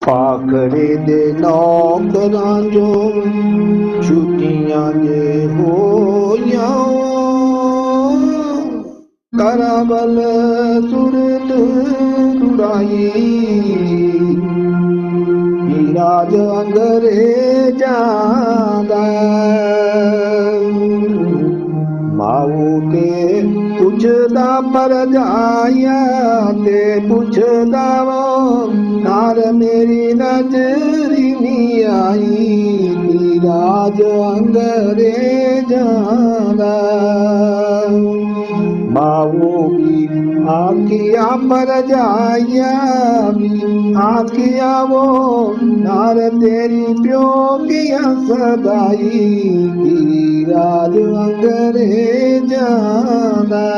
पाखड़े दे नौकरां जो छुट्टियां जे होइयां करावल सुरत दुड़ाई राज अंग्रेजां दा माऊ ते पुछदा पर जाया ते पुछदा वो नार मेरी नजरी नहीं आई राज अंग्रेजां दा माऊ की आखिया पर जाया आखिया वो नार तेरी प्यो किया सदाई राज अंग्रेजां दा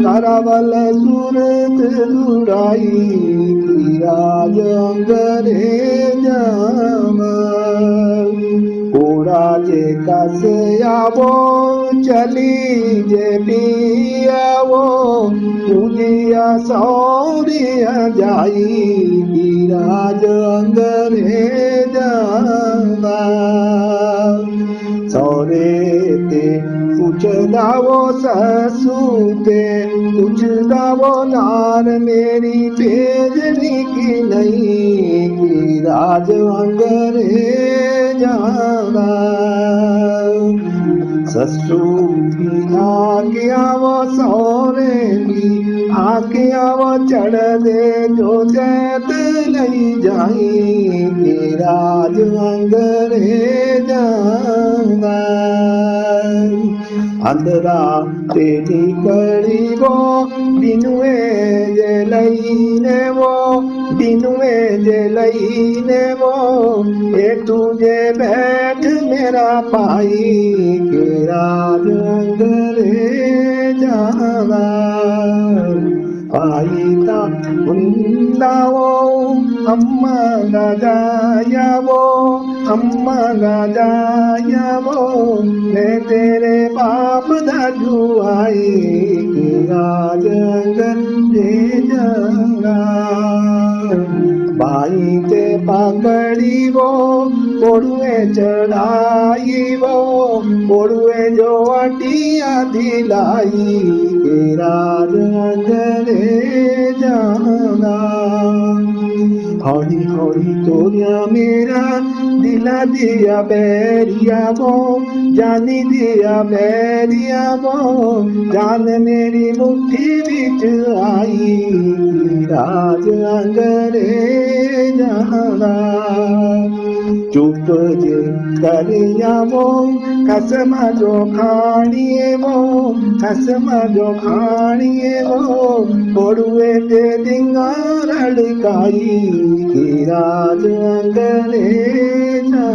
करावल सूरत दुड़ाई राज अंग्रेजां कोड़ा जे कस आवो चली जे पियावो पूजिया सौरिया जाई राज अंग्रेजां सौरे ते पूछदा वो ससु ते पूछदा वो नार मेरी भेजनी की नहीं राज अंग्रेजां ससु की आज्ञा वो सौरे की आज्ञा वो चढ़ दे जो जैत नहीं जाई राज अंग्रेजां अंदरा तेरी कड़ी वो बिनुए जे लईने वो बिनुए जे लईने वो ये तुझे बैठ मेरा पाई के राज अंग्रेजां पाई ता उन्दावो अम्मा गायावो अम्मा गायावो मैं तेरे बाप दादू आई राज अंग्रेजां बाई ते पकड़ी वो कोड़ुए चढ़ाई वो कोड़ुए जो अटिया दिलाई राज अंग्रेजां हौली हौली तोड़िया मेरा दिला दिया बैरिया वो जानी दिया बैरिया वो जान मेरी मुट्ठी बिच आई राज अंग्रेजां चुप जे करिया वो कसम जो खाणिए वो कसम जो खाणिए वो कोड़ुए ते डिंगा रड़काई राज अंग्रेजां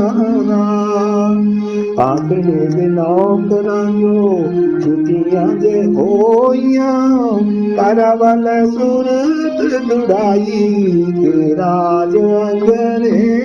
पाखड़े दे नौकरां जो छुट्टियां जे होइयां करावल सूरत दुड़ाई राज अंग्रेजां